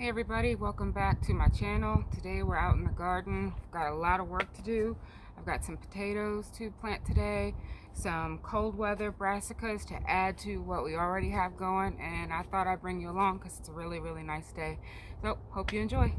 Hey everybody, welcome back to my channel. Today we're out in the garden. I've got a lot of work to do. I've got some potatoes to plant today, some cold weather brassicas to add to what we already have going, and I thought I'd bring you along because it's a really nice day. So, hope you enjoy.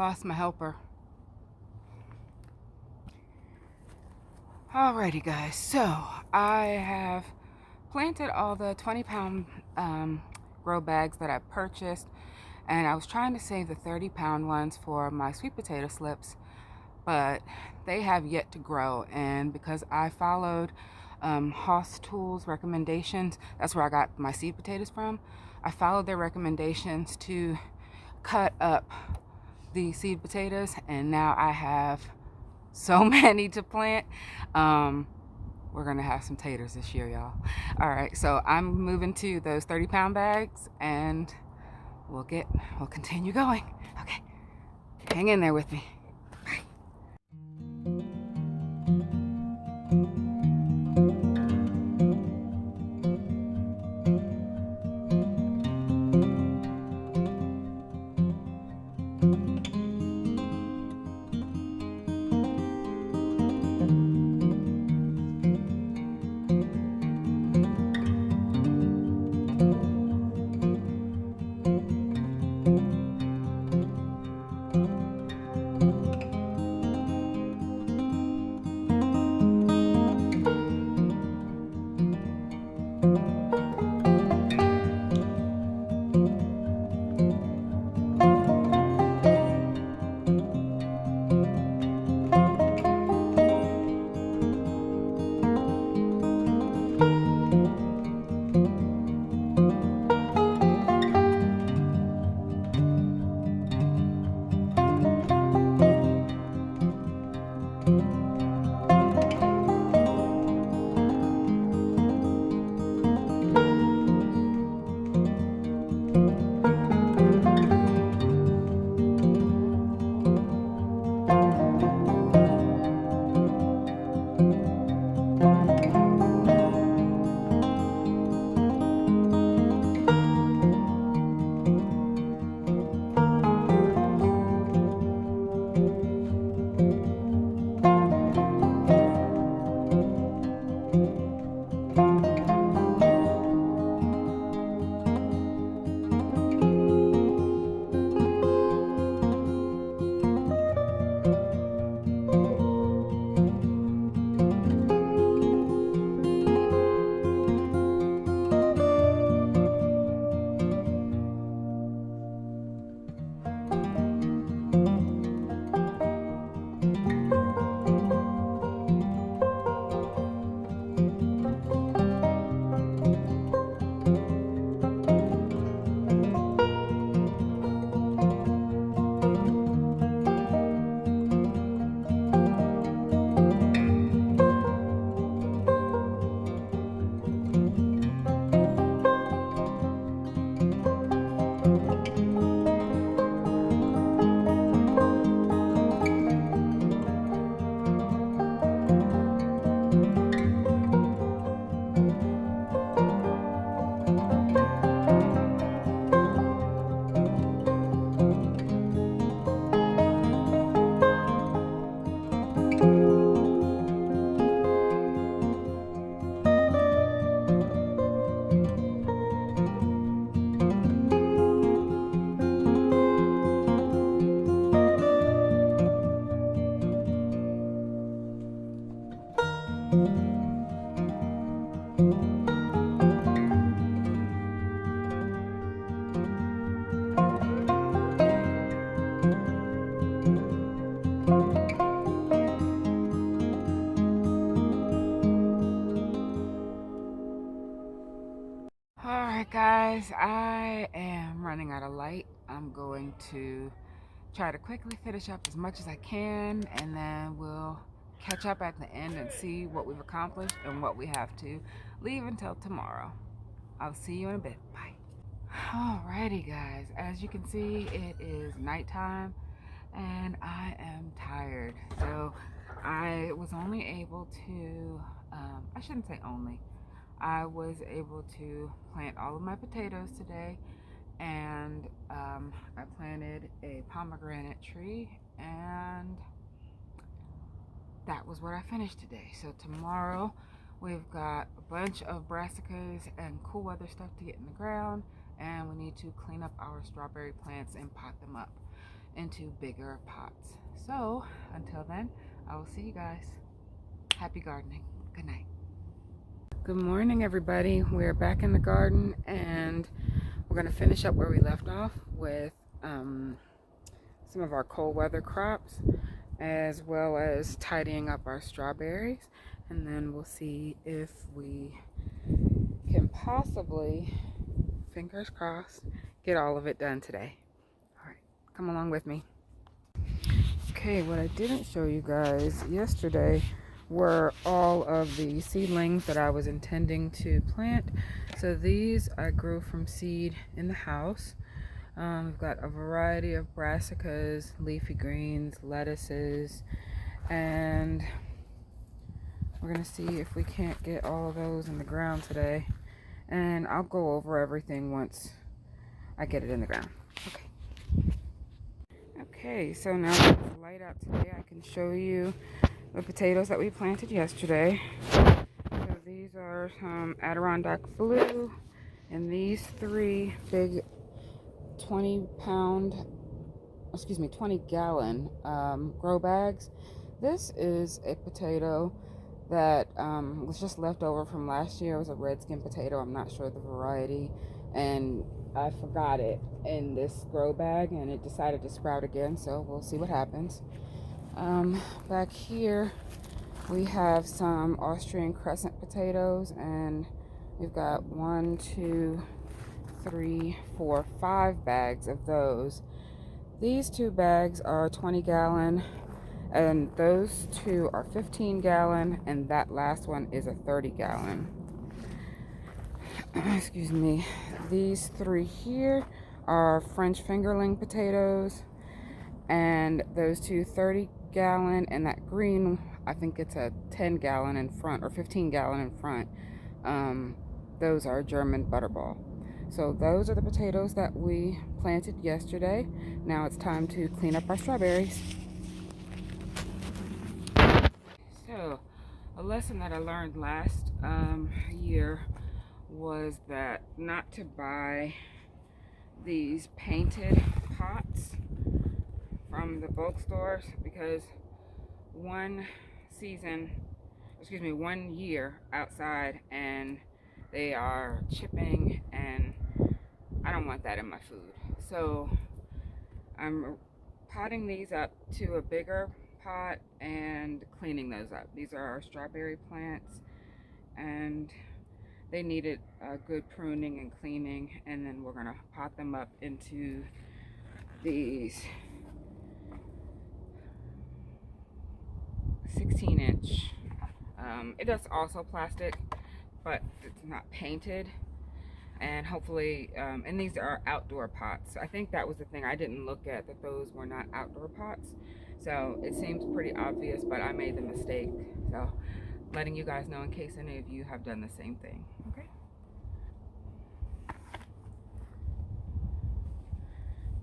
lost my helper. Alrighty guys, so I have planted all the 20-pound grow bags that I purchased, and I was trying to save the 30-pound ones for my sweet potato slips, but they have yet to grow. And because I followed Hoss Tools recommendations, that's where I got my seed potatoes from. I followed their recommendations to cut up the seed potatoes, and now I have so many to plant. We're gonna have some taters this year, y'all. All right, so I'm moving to those 30-pound bags, and we'll continue going. Okay, hang in there with me. Bye. Alright guys, I am running out of light. I'm going to try to quickly finish up as much as I can, and then we'll catch up at the end and see what we've accomplished and what we have to leave until tomorrow. I'll see you in a bit. Bye. Alrighty guys, as you can see, it is nighttime and I am tired. So I was only able to, I shouldn't say only, I was able to plant all of my potatoes today, and I planted a pomegranate tree, and that was what I finished today. So tomorrow we've got a bunch of brassicas and cool weather stuff to get in the ground, and we need to clean up our strawberry plants and pot them up. into bigger pots. So until then, I will see you guys. Happy gardening. Good night. Good morning, everybody. We're back in the garden and we're going to finish up where we left off with some of our cold weather crops, as well as tidying up our strawberries, and then we'll see if we can possibly, fingers crossed, get all of it done today. All right, come along with me. Okay, what I didn't show you guys yesterday were all of the seedlings that I was intending to plant. So these I grew from seed in the house. We've got a variety of brassicas, leafy greens, lettuces, and we're gonna see if we can't get all of those in the ground today. And I'll go over everything once I get it in the ground. Okay, so now that it's light out today, I can show you the potatoes that we planted yesterday. So these are some Adirondack Blue, and these 3 big 20 gallon grow bags. This is a potato that was just left over from last year. It was a red skin potato. I'm not sure the variety, and I forgot it in this grow bag and it decided to sprout again, so we'll see what happens. Back here we have some Austrian crescent potatoes, and we've got 1, 2, 3, 4, 5 bags of those. These 2 bags are 20 gallon, and those 2 are 15 gallon, and that last one is a 30 gallon. Excuse me. These 3 here are French fingerling potatoes, and those 2 30 gallon, and that green, I think it's a 10 gallon in front, or 15 gallon in front. Those are German butterball. So those are the potatoes that we planted yesterday. Now it's time to clean up our strawberries. So a lesson that I learned last year was that not to buy these painted pots from the bulk stores, because one year outside and they are chipping, and I don't want that in my food. So I'm potting these up to a bigger pot and cleaning those up. These are our strawberry plants, and they needed a good pruning and cleaning, and then we're gonna pot them up into these 16-inch. It is also plastic, but it's not painted, and hopefully, and these are outdoor pots. I think that was the thing I didn't look at, that those were not outdoor pots. So it seems pretty obvious, but I made the mistake. So letting you guys know in case any of you have done the same thing. Okay.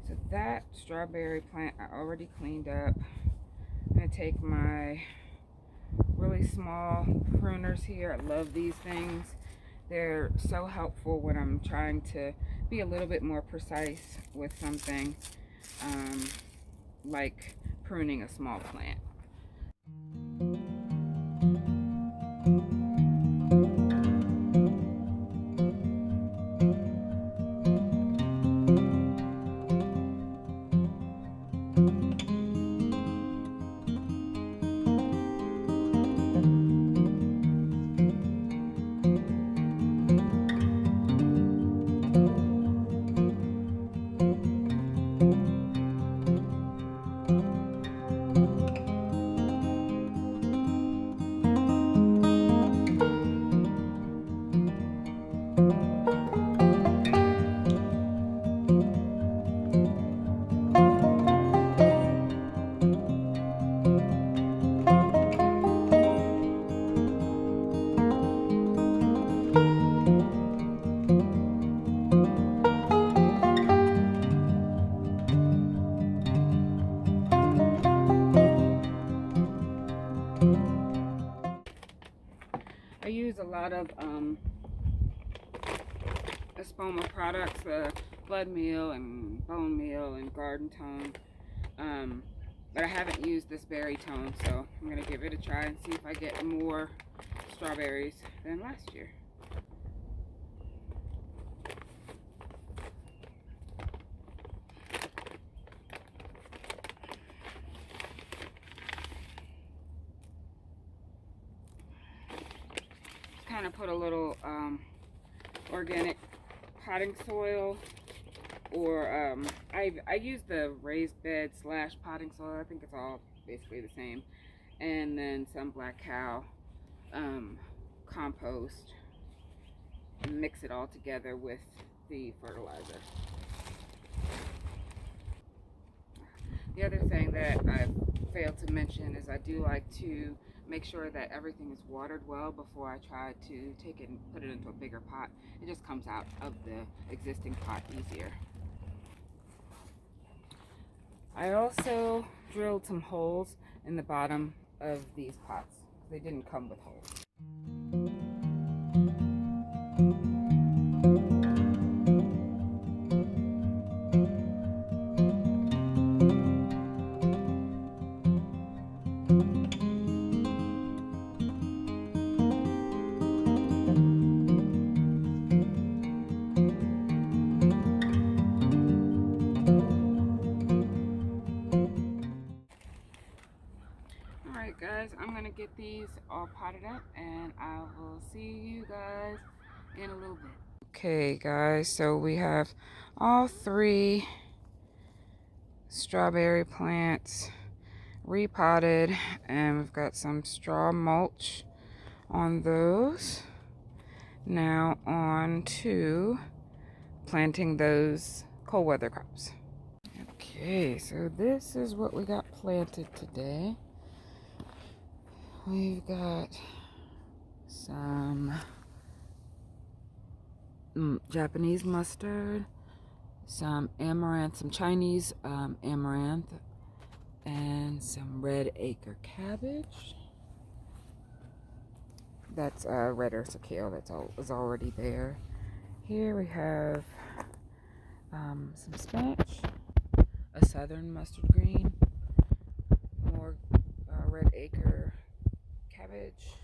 So that strawberry plant I already cleaned up. I'm gonna take my really small pruners here. I love these things. They're so helpful when I'm trying to be a little bit more precise with something, like pruning a small plant. I use a lot of Espoma products, blood meal and bone meal and garden tone. But I haven't used this berry tone, so I'm gonna give it a try and see if I get more strawberries than last year. Kind of put a little organic potting soil, or I use the raised bed / potting soil. I think it's all basically the same. And then some black cow compost, and mix it all together with the fertilizer. The other thing that I failed to mention is I do like to make sure that everything is watered well before I try to take it and put it into a bigger pot. It just comes out of the existing pot easier. I also drilled some holes in the bottom of these pots. They didn't come with holes. Alright guys, I'm going to get these all potted up and I will see you guys in a little bit. Okay guys, so we have all 3 strawberry plants repotted, and we've got some straw mulch on those. Now on to planting those cold weather crops. Okay, so this is what we got planted today. We've got some Japanese mustard, some amaranth, some Chinese amaranth, and some red acre cabbage. That's red Ursa kale that's is already there. Here we have some spinach, a southern mustard green, more red acre cabbage,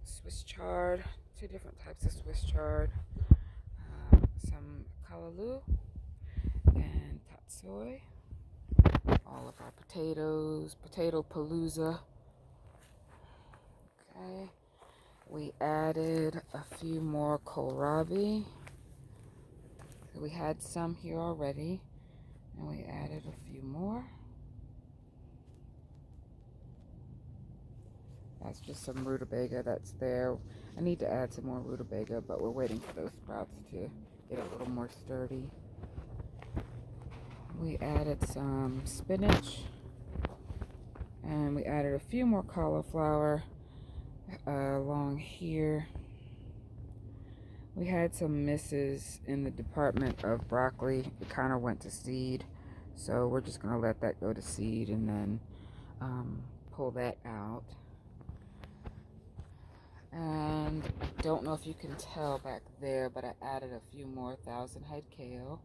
Swiss chard, 2 different types of Swiss chard, some kalaloo and tatsoi, all of our potatoes, potato palooza. Okay, we added a few more kohlrabi. So we had some here already, and we added a few more. That's just some rutabaga that's there. I need to add some more rutabaga, but we're waiting for those sprouts to get a little more sturdy. We added some spinach, and we added a few more cauliflower along here. We had some misses in the department of broccoli. It kind of went to seed, so we're just going to let that go to seed and then pull that out. And I don't know if you can tell back there, but I added a few more 1,000 head kale.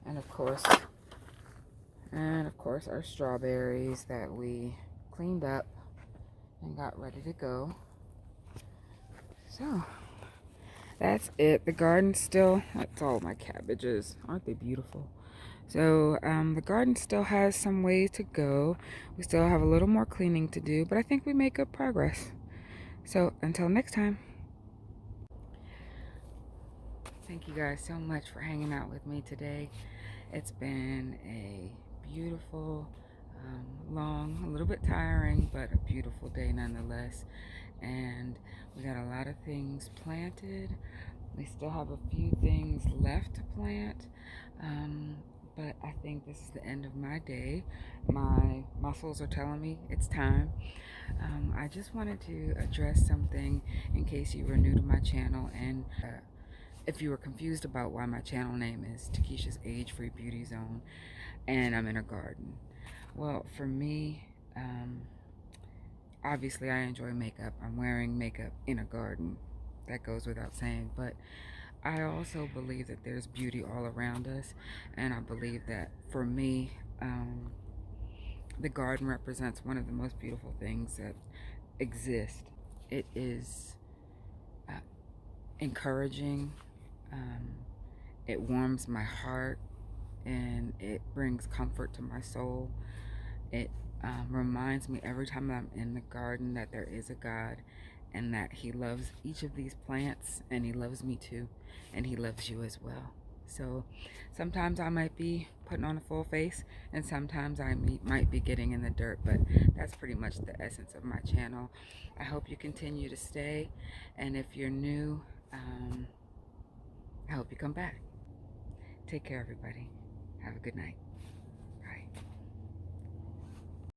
And of course our strawberries that we cleaned up and got ready to go. So that's it. The garden still, that's all my cabbages. Aren't they beautiful? So the garden still has some ways to go. We still have a little more cleaning to do, but I think we make good progress. So until next time. Thank you guys so much for hanging out with me today. It's been a beautiful, long, a little bit tiring, but a beautiful day nonetheless. And we got a lot of things planted. We still have a few things left to plant. But I think this is the end of my day. My muscles are telling me it's time. I just wanted to address something in case you were new to my channel, and if you were confused about why my channel name is Takesha's Age-Free Beauty Zone and I'm in a garden. Well, for me, obviously I enjoy makeup. I'm wearing makeup in a garden. That goes without saying, but I also believe that there's beauty all around us, and I believe that for me, the garden represents one of the most beautiful things that exist. It is uh, encouraging, um, it warms my heart, and it brings comfort to my soul. It reminds me every time I'm in the garden that there is a God and that He loves each of these plants, and He loves me too, and He loves you as well. So sometimes I might be putting on a full face, and sometimes might be getting in the dirt, but that's pretty much the essence of my channel. I hope you continue to stay, and if you're new, I hope you come back. Take care, everybody. Have a good night.